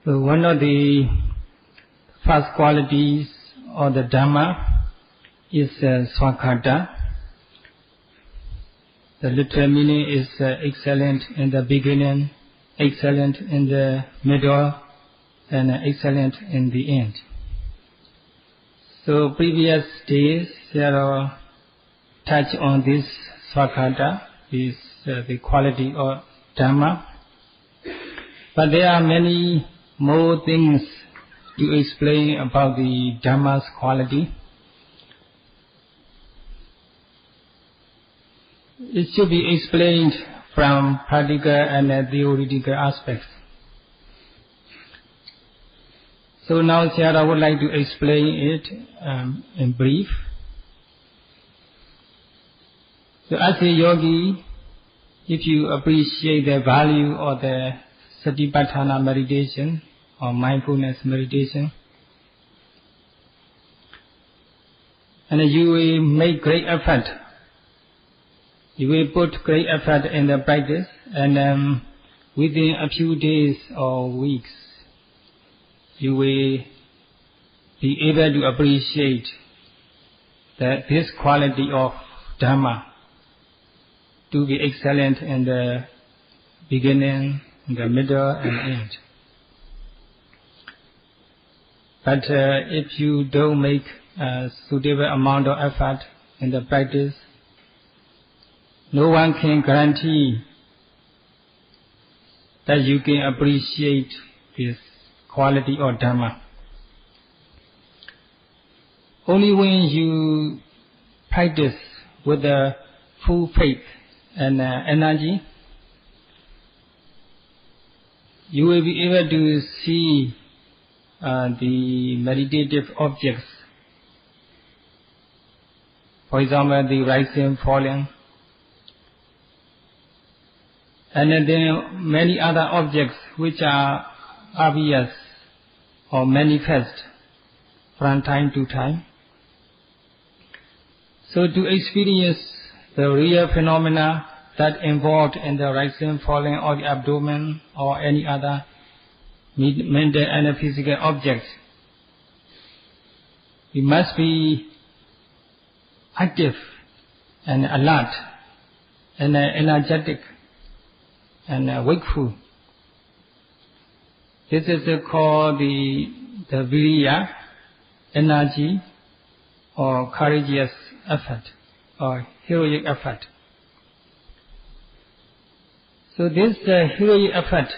So one of the first qualities of the Dhamma is Swakhata. The literal meaning is excellent in the beginning, excellent in the middle, and excellent in the end. So previous days there are touch on this Swakhata, is the quality of Dhamma. But there are many more things to explain about the Dhamma's quality. It should be explained from practical and theoretical aspects. So now Sayadaw would like to explain it in brief. So as a yogi, if you appreciate the value of the Satipatthana meditation or mindfulness meditation, and you will make great effort, you will put great effort in the practice, and within a few days or weeks, you will be able to appreciate this quality of Dhamma to be excellent in the beginning, in the middle, and end. But if you don't make a suitable amount of effort in the practice, no one can guarantee that you can appreciate this quality of Dhamma. Only when you practice with the full faith and energy, you will be able to see the meditative objects. For example, the rising, falling, and then many other objects which are obvious or manifest from time to time. So to experience the real phenomena that involved in the rising, falling, or the abdomen, or any other mental and physical objects, we must be active and alert and energetic and wakeful. This is called the viriya, energy, or courageous effort, or heroic effort. So this heroic effort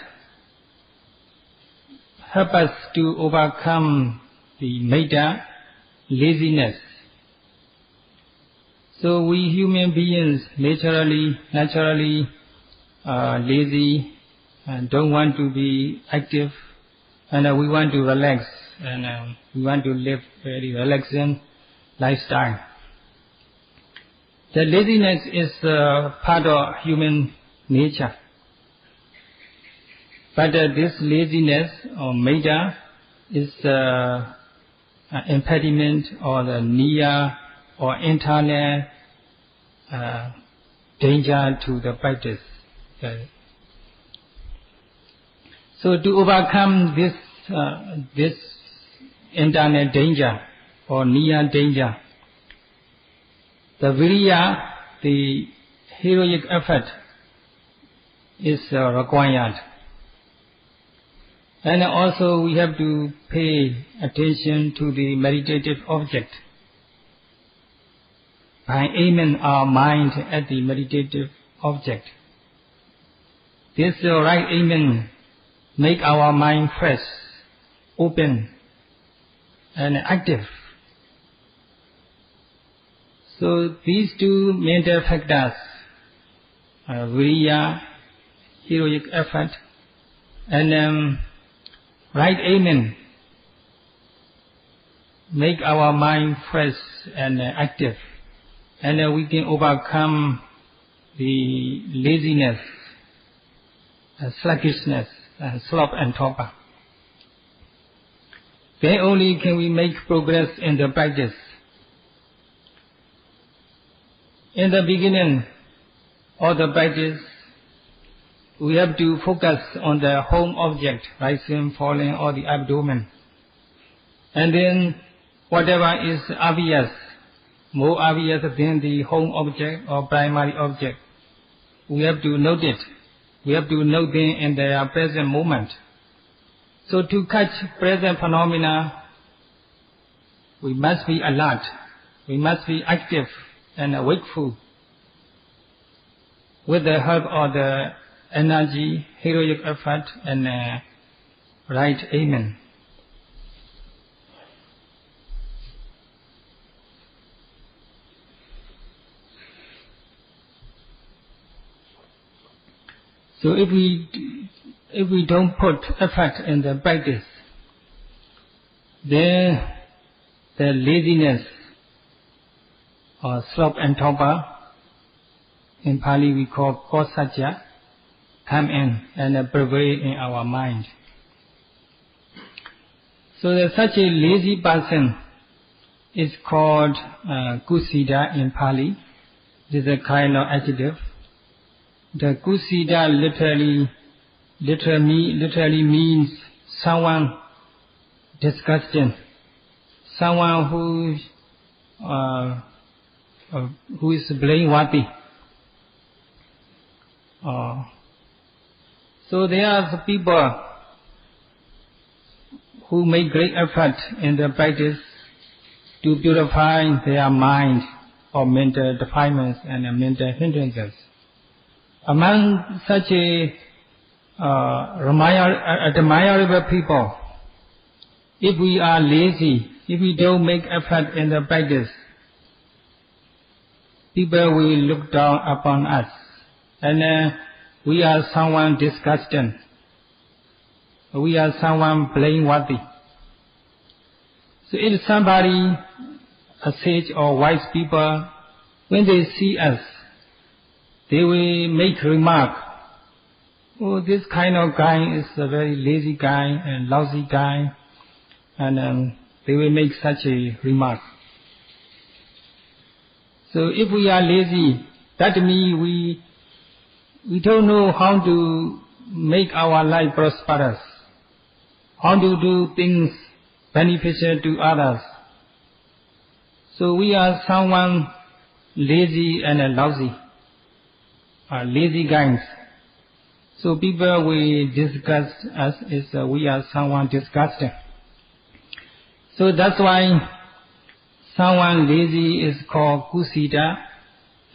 helps us to overcome the metta, laziness. So we human beings naturally lazy and don't want to be active, and we want to relax, and we want to live very relaxing lifestyle. The laziness is part of human nature. But this laziness or metta is an impediment or the near or internal danger to the practice. So to overcome this internal danger or near danger, the viriya, the heroic effort, is required. And also we have to pay attention to the meditative object by aiming our mind at the meditative object. This right aiming make our mind fresh, open, and active. So these two mental factors, viriya, heroic effort, and right aiming, make our mind fresh and active, and we can overcome the laziness, sluggishness, and sloth and torpor. Then only can we make progress in the practice. In the beginning of the practice, we have to focus on the home object, rising, falling, or the abdomen. And then whatever is obvious, more obvious than the home object or primary object, we have to note it. We have to note them in their present moment. So to catch present phenomena, we must be alert. We must be active and wakeful with the help of the energy, heroic effort, and right aim. So if we don't put effort in the practice, then the laziness or sloth and torpor, in Pali we call kosacca, come in and prevail in our mind. So such a lazy person is called kusita in Pali. This is a kind of adjective. The kusita literally means someone disgusting, someone who is blameworthy. So there are people who make great effort in their practice to purify their mind of mental defilements and mental hindrances. Among such admirable people, if we are lazy, if we don't make effort in the practice, people will look down upon us, and we are someone disgusting. We are someone blameworthy. So if somebody, a sage or wise people, when they see us, they will make remark, oh, this kind of guy is a very lazy guy and lousy guy, and they will make such a remark. So if we are lazy, that means we don't know how to make our life prosperous, how to do things beneficial to others. So we are someone lazy and lousy, lazy guys. So people will disgust us as we are someone disgusting. So that's why someone lazy is called kusita,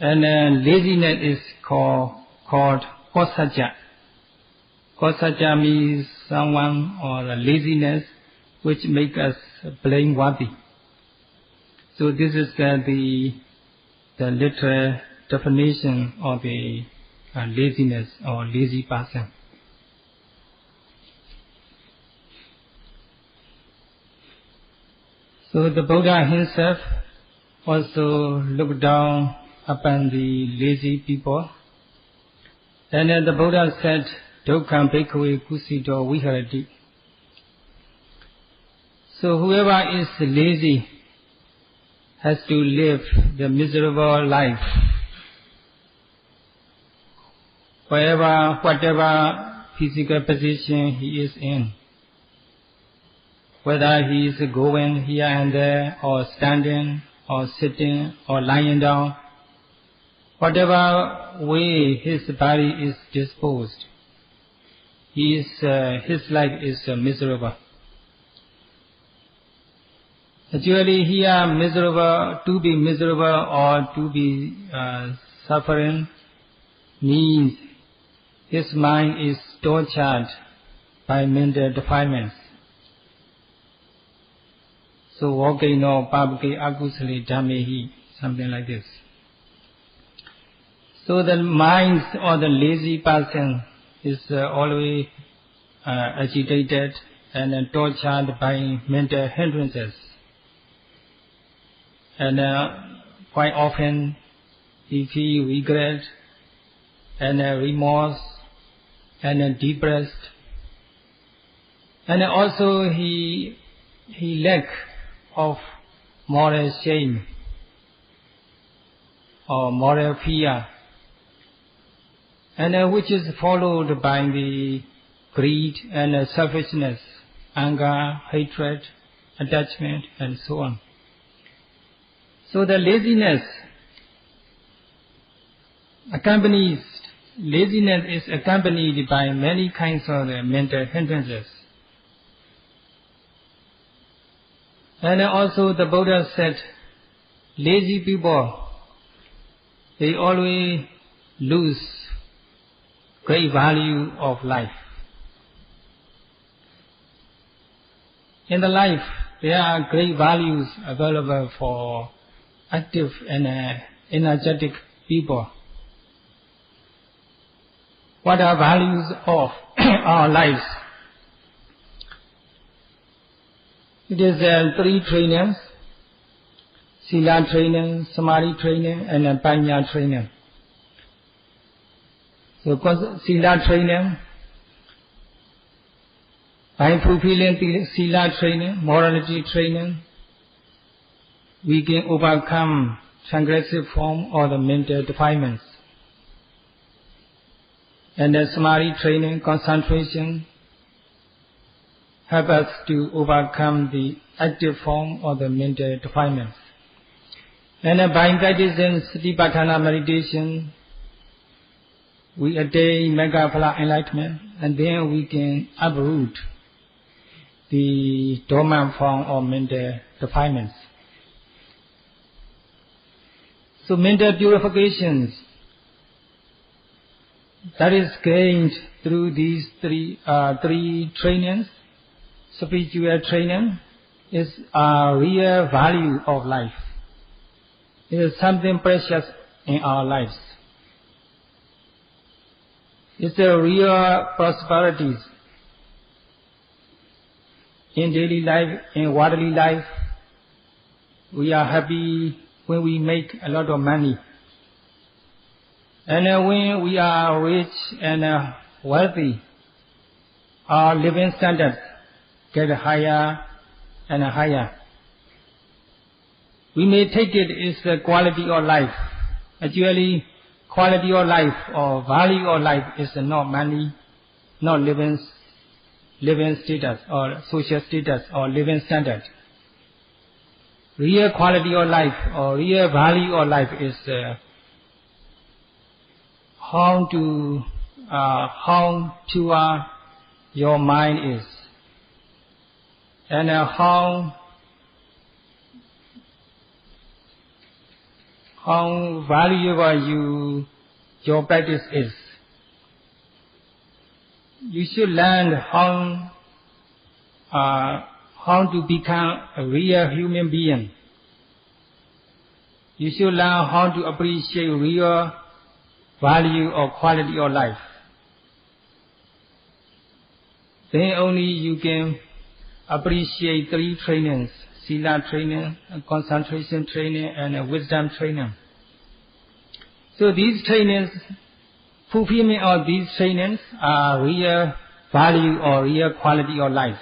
and laziness is called kosacca. Kosacca means someone or laziness which make us blameworthy. So this is the literal definition of the laziness or lazy person. So the Buddha himself also looked down upon the lazy people. And then the Buddha said, Dukkhaṃ bhikkhave kusito viharati. So whoever is lazy has to live the miserable life. Whatever physical position he is in, whether he is going here and there, or standing, or sitting, or lying down, whatever way his body is disposed, his life is miserable. Actually, here miserable, to be miserable or to be suffering means his mind is tortured by mental defilements. So Vakino Pabke Akusali Dhamehi, something like this. So the mind or the lazy person is always agitated and tortured by mental hindrances. And quite often he feels regret and remorse and depressed. And also he lack of moral shame or moral fear. and which is followed by the greed and selfishness, anger, hatred, attachment, and so on. So the laziness is accompanied by many kinds of mental hindrances. And also the Buddha said, lazy people, they always lose great value of life. In the life, there are great values available for active and energetic people. What are values of our lives? It is 3 trainings: Sila training, Samadhi training, and Panya training. So Sila training, by fulfilling Sila training, morality training, we can overcome transgressive form or the mental defilements. And the Samadhi training, concentration, help us to overcome the active form or the mental defilements. And by practicing Satipatthana meditation, we attain Megaphala enlightenment, and then we can uproot the dormant form or mental defilements. So mental purifications, that is gained through these three trainings. Spiritual training is a real value of life. It is something precious in our lives. It's a real prosperity in daily life, in worldly life. We are happy when we make a lot of money. And when we are rich and wealthy, our living standards get higher and higher. We may take it as the quality of life. Actually, quality of life or value of life is not money, not living status or social status or living standard. Real quality of life or real value of life is how pure your mind is, and how valuable your practice is. You should learn how to become a real human being. You should learn how to appreciate real value or quality of life. Then only you can appreciate 3 trainings: Sila training, concentration training, and wisdom training. So these trainings, fulfillment of these trainings are real value or real quality of life,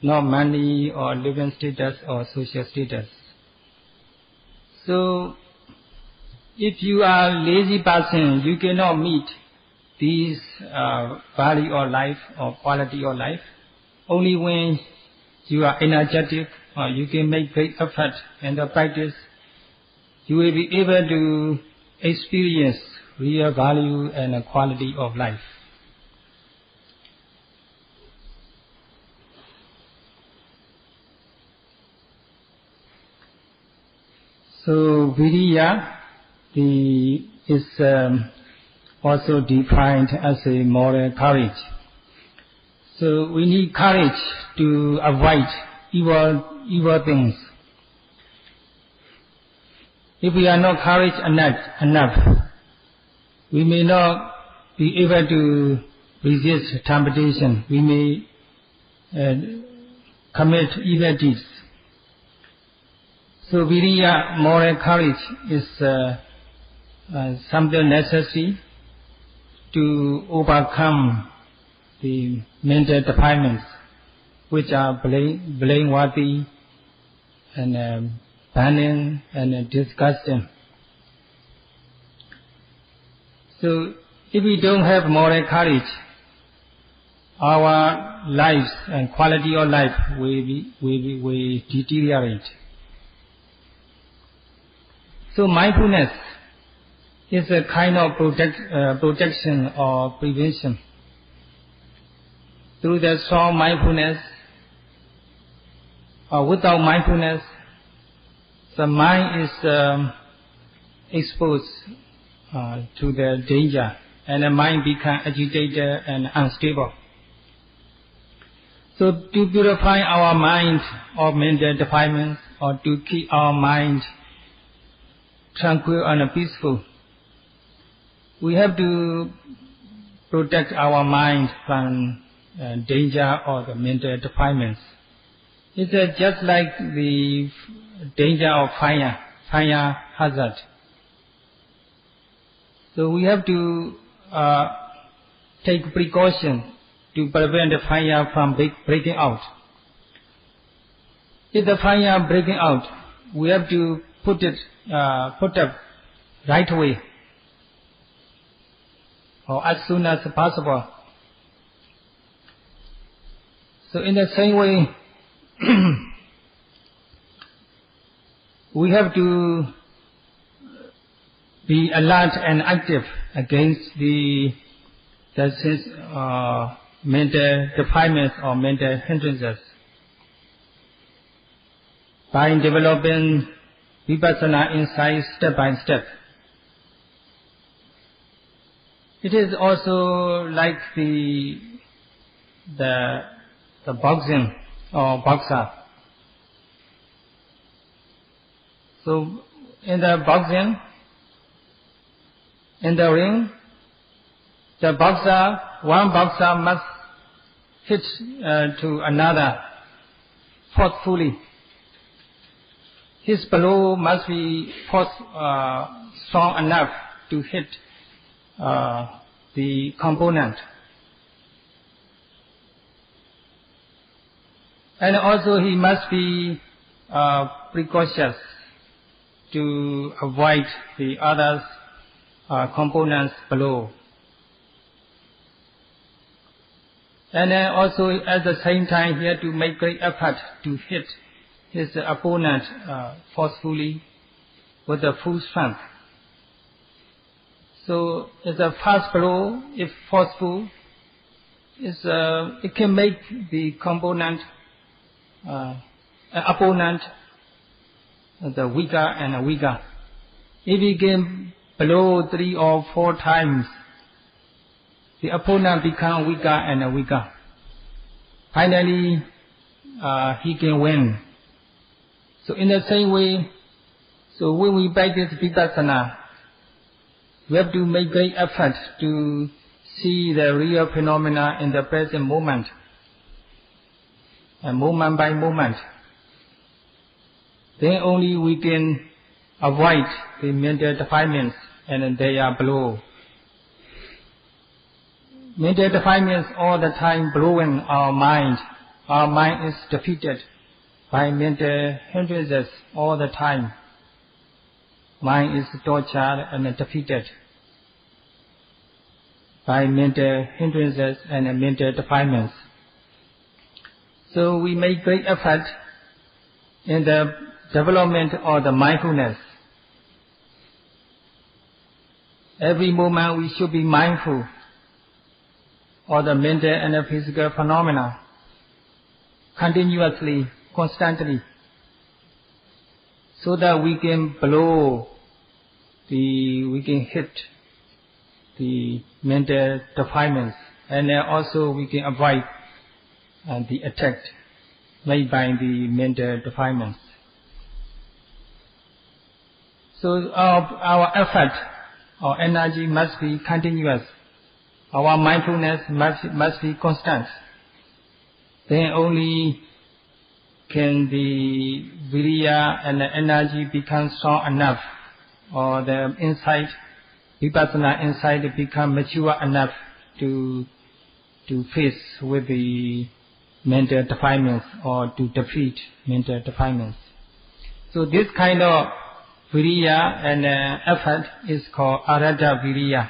not money or living status or social status. So if you are a lazy person, you cannot meet these value of life or quality of life. Only when you are energetic or you can make great effort in the practice, you will be able to experience real value and quality of life. So Viriya is also defined as a moral courage. So we need courage to avoid evil things. If we are not courage enough, we may not be able to resist temptation. We may commit evil deeds. So Viriya, moral courage, is something necessary to overcome the mental defilements which are blameworthy and banning and disgusting. So If we don't have moral courage, our lives and quality of life will deteriorate. So mindfulness is a kind of protection or prevention. Through the strong mindfulness or without mindfulness, the mind is exposed to the danger, and the mind becomes agitated and unstable. So to purify our mind of mental defilements, or to keep our mind tranquil and peaceful, we have to protect our mind from danger or the mental defilements. It's just like the danger of fire hazard. So we have to take precaution to prevent the fire from breaking out. If the fire breaking out, we have to put up right away, or as soon as possible. So in the same way, we have to be alert and active against the mental defilements or mental hindrances by developing Vipassana insight step by step. It is also like the boxing or boxer. So in the boxing, in the ring, one boxer must hit to another forcefully. His blow must be strong enough to hit the component. And also he must be precautious to avoid the other components below. And then also at the same time he had to make great effort to hit his opponent forcefully with the full strength. So it's a fast blow, if forceful, it can make the opponent the weaker and weaker. If he can blow 3 or 4 times, the opponent becomes weaker and weaker. Finally, he can win. So in the same way, so when we practice Vipassana, we have to make great effort to see the real phenomena in the present moment, and moment by moment. Then only we can avoid the mental defilements and their blow. Mental defilements all the time blowing our mind. Our mind is defeated by mental hindrances all the time. Mind is tortured and defeated by mental hindrances and mental defilements. So we make great effort in the development of the mindfulness. Every moment we should be mindful of the mental and the physical phenomena continuously, constantly, so that we can we can hit the mental defilements, and also we can avoid the attack made by the mental defilements. So our effort, our energy must be continuous. Our mindfulness must be constant. Then only can the virya and the energy become strong enough, or the insight, Vipassana insight become mature enough to face with the mental defilements or to defeat mental defilements. So this kind of virya and effort is called aratta virya.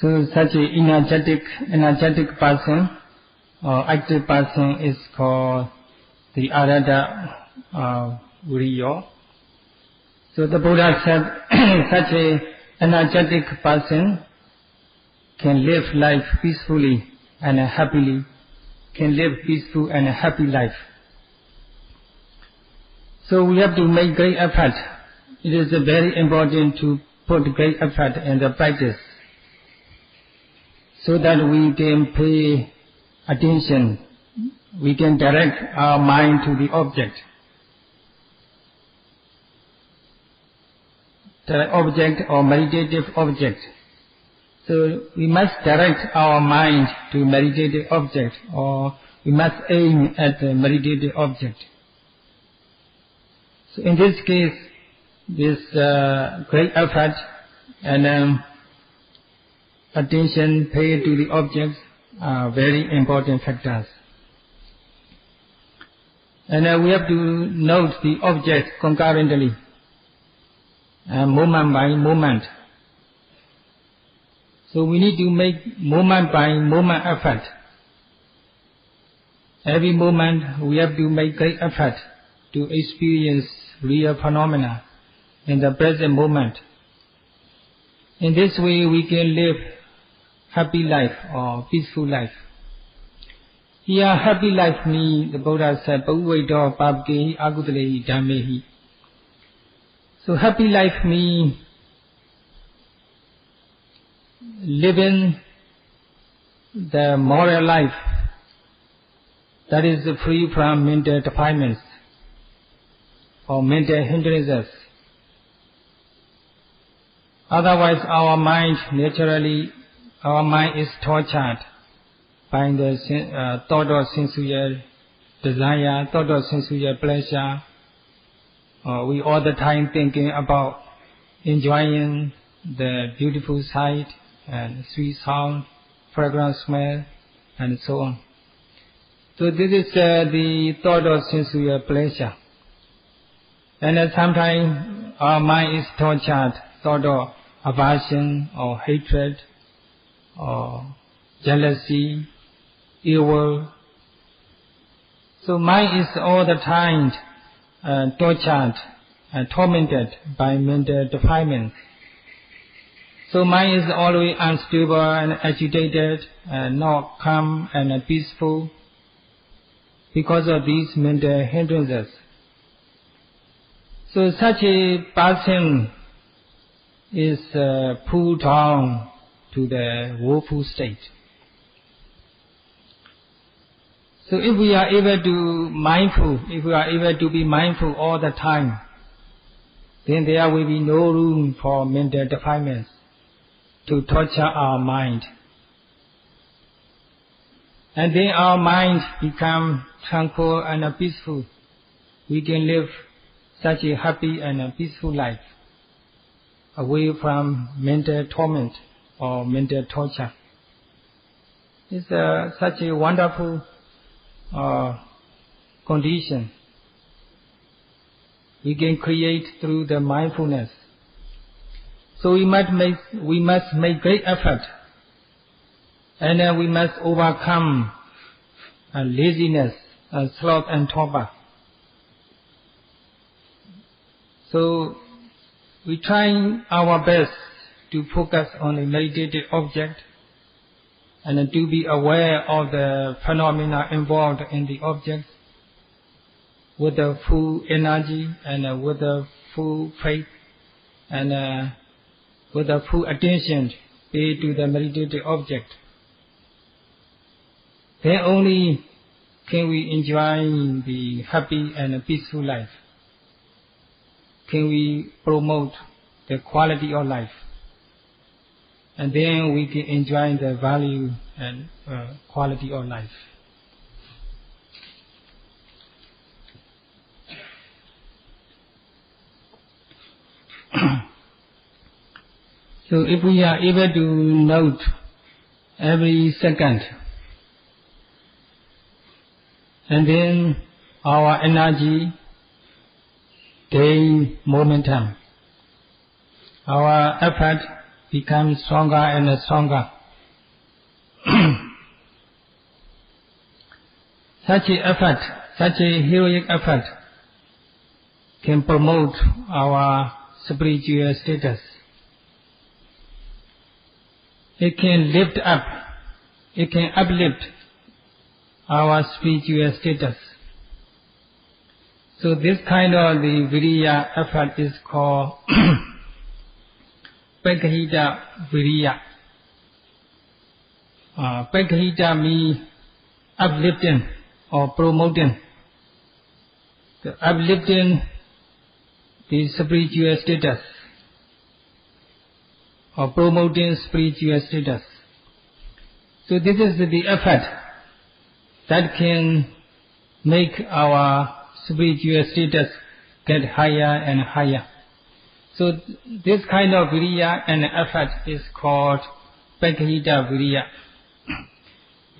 So such a energetic person or active person is called the Arada Viriya. So the Buddha said such a energetic person can live life peacefully and happily, can live peaceful and happy life. So we have to make great effort. It is very important to put great effort in the practice so that we can pay attention, we can direct our mind to the object. The object or meditative object. So we must direct our mind to meditative object, or we must aim at the meditative object. So in this case, this great effort and attention paid to the objects are very important factors. And we have to note the object concurrently, moment by moment. So we need to make moment by moment effort. Every moment we have to make great effort to experience real phenomena in the present moment. In this way we can live happy life or peaceful life. Here happy life means, the Buddha said, Bhuvaido Pabkehi Agutalehi Dhammehi. So happy life means living the moral life that is free from mental defilements or mental hindrances. Otherwise our mind is tortured by the thought of sensual desire, thought of sensual pleasure. We all the time thinking about enjoying the beautiful sight and sweet sound, fragrant smell, and so on. So this is the thought of sensual pleasure. And sometimes our mind is tortured, thought of aversion or hatred or jealousy, evil. So mind is all the time tortured and tormented by mental defilements. So mind is always unstable and agitated and not calm and peaceful because of these mental hindrances. So such a person is pulled down to the woeful state. So if we are able to be mindful all the time, then there will be no room for mental defilements to torture our mind. And then our mind become tranquil and peaceful. We can live such a happy and peaceful life, away from mental torment or mental torture. It's such a wonderful condition we can create through the mindfulness. So we must make great effort, and we must overcome laziness, sloth and torpor. So we try our best to focus on a meditative object and to be aware of the phenomena involved in the object with the full energy and with the full faith and with the full attention paid to the meditative object. Then only can we enjoy the happy and peaceful life. Can we promote the quality of life. And then we can enjoy the value and quality of life. So if we are able to note every second, and then our energy gain momentum, our effort become stronger and stronger. Such an effort, such a heroic effort can promote our spiritual status. It can lift up, it can uplift our spiritual status. So this kind of the viriya effort is called Paṇḍitā viriya. Paṇḍitā means uplifting or promoting. The uplifting the spiritual status or promoting spiritual status. So this is the effort that can make our spiritual status get higher and higher. So this kind of viriya and effort is called Paṇḍitā viriya.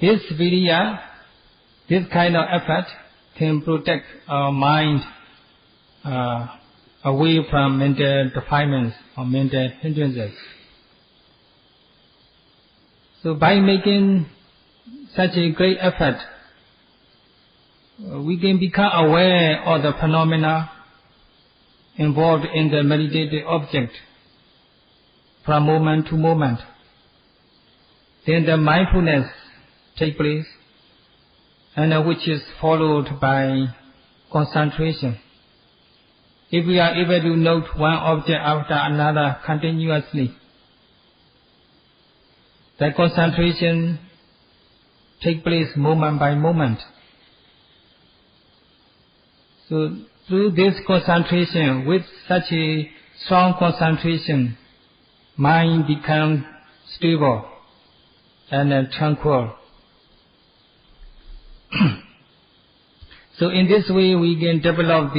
This viriya, this kind of effort can protect our mind away from mental defilements or mental hindrances. So by making such a great effort, we can become aware of the phenomena involved in the meditated object from moment to moment. Then the mindfulness takes place, and which is followed by concentration. If we are able to note one object after another continuously, the concentration takes place moment by moment. So through this concentration, with such a strong concentration, mind becomes stable and tranquil. So in this way we can develop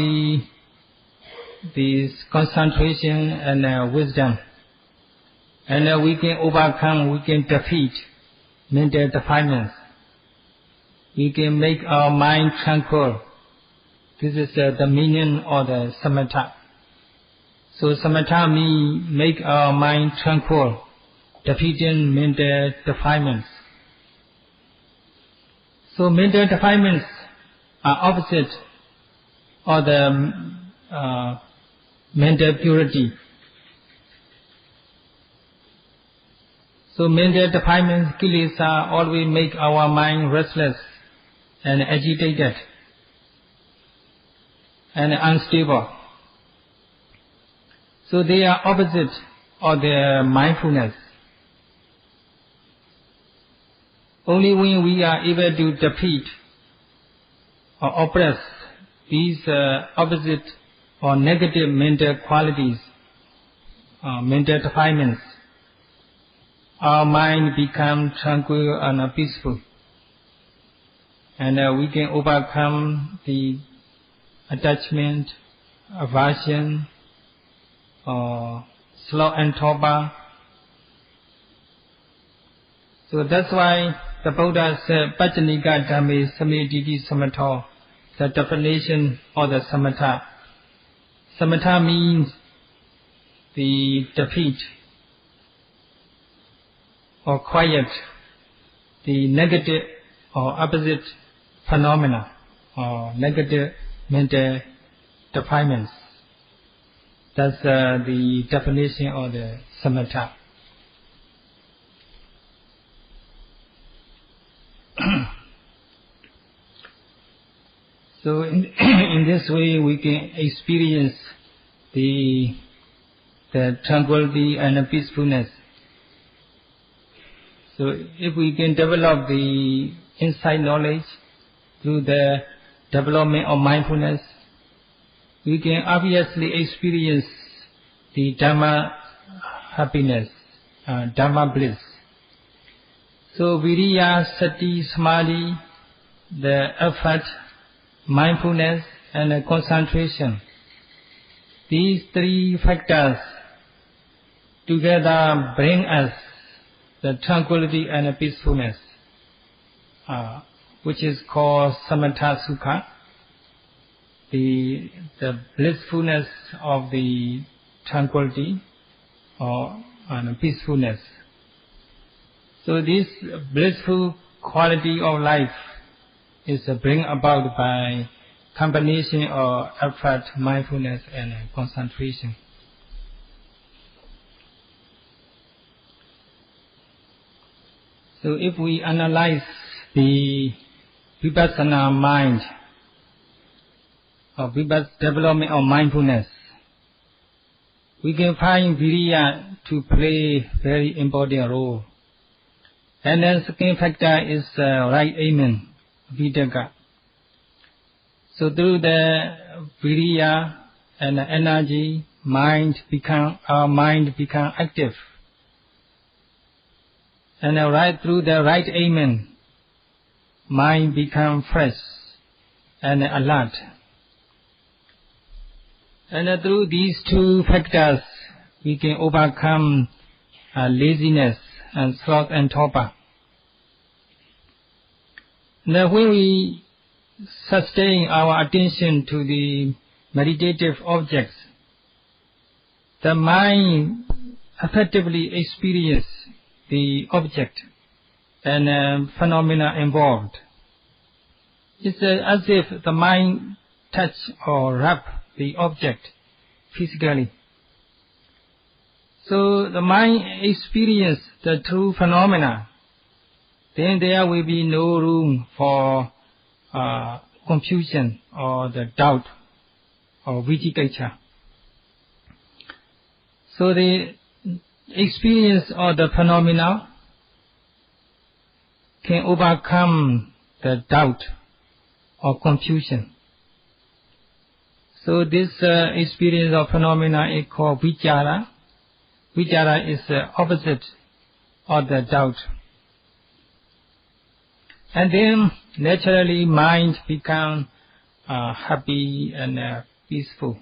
this concentration and wisdom, and we can overcome, we can defeat mental defilements. We can make our mind tranquil. This is the meaning of the samatha. So samatha means make our mind tranquil, defeating mental defilements. So mental defilements are opposite of the mental purity. So mental defilements, kilesa, always make our mind restless and agitated and unstable. So they are opposite of the mindfulness. Only when we are able to defeat or oppress these opposite or negative mental qualities, mental defilements, our mind becomes tranquil and peaceful, and we can overcome the attachment, aversion, or sloth and torpor. So that's why the Buddha said, Paccaniga Dhamme Samadhi Samatha, the definition of the samatha. Samatha means the defeat or quiet the negative or opposite phenomena or negative mental defilements. That's the definition of the samatha. So in this way we can experience the tranquility and peacefulness. So if we can develop the insight knowledge through the development of mindfulness, we can obviously experience the Dhamma happiness, Dhamma bliss. So viriya, sati, samadhi, the effort, mindfulness and concentration, these three factors together bring us the tranquility and peacefulness, which is called samatha sukha, the blissfulness of the tranquility or and peacefulness. So this blissful quality of life is bring about by combination of effort, mindfulness, and concentration. So if we analyze the Vipassana mind, or Vipassana development of mindfulness, we can find Viriya to play very important role. And then second factor is right aiming, Vidaka. So through the Viriya and the energy, our mind become active. And through the right aiming, mind become fresh and alert. And through these two factors, we can overcome laziness and sloth and torpor. Now when we sustain our attention to the meditative objects, the mind effectively experiences the object and phenomena involved. It's as if the mind touch or rub the object physically. So the mind experiences the true phenomena. Then there will be no room for confusion or the doubt or vicikiccha. So the experience of the phenomena can overcome the doubt or confusion. So this experience of phenomena is called vichara. Vichara is the opposite of the doubt. And then naturally mind becomes happy and peaceful.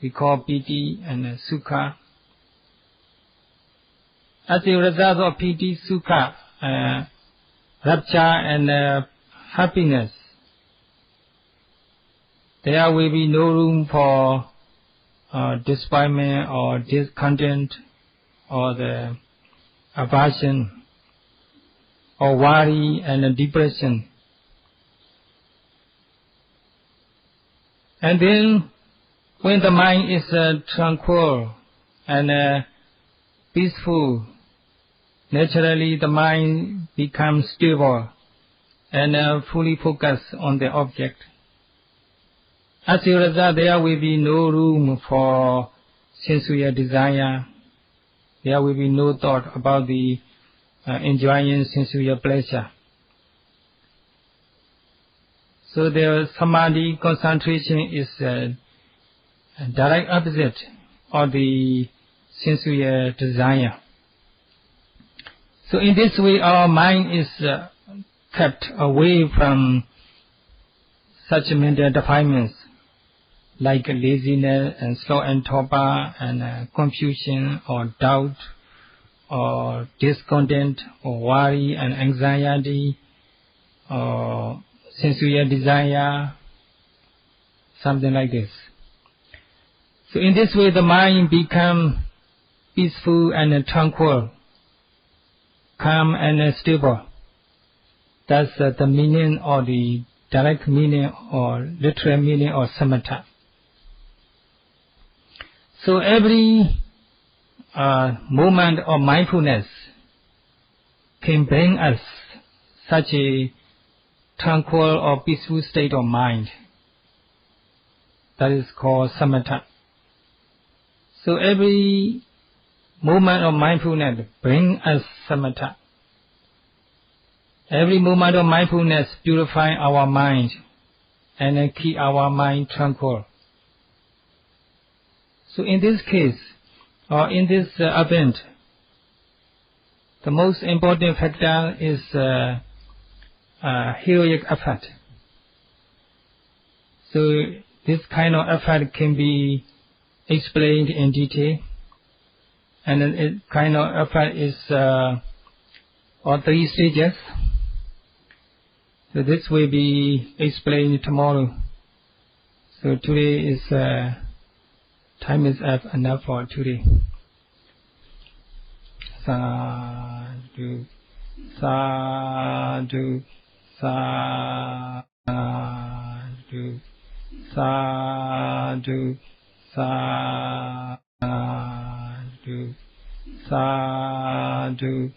We call piti and sukha. As a result of piti, sukha, rapture and happiness, there will be no room for disappointment or discontent or the aversion or worry and depression. And then when the mind is tranquil and peaceful, naturally the mind becomes stable and fully focused on the object. As a result, there will be no room for sensual desire. There will be no thought about the enjoying sensual pleasure. So the samadhi concentration is a direct opposite of the sensual desire. So in this way, our mind is kept away from such mental defilements like laziness and sloth and torpor and confusion or doubt or discontent or worry and anxiety or sensual desire, something like this. So in this way the mind becomes peaceful and tranquil, calm and stable. That's the meaning or the direct meaning or literal meaning of samatha. So every moment of mindfulness can bring us such a tranquil or peaceful state of mind. That is called samatha. So every moment of mindfulness brings us samatha. Every moment of mindfulness purifies our mind and keep our mind tranquil. So in this case, or in this event, the most important factor is heroic effort. So this kind of effort can be explained in detail, and it kind of effort is on 3 stages. So this will be explained tomorrow. So today is time is up enough for today. sadhu, sadhu, sadhu, sadhu, sadhu, sadhu.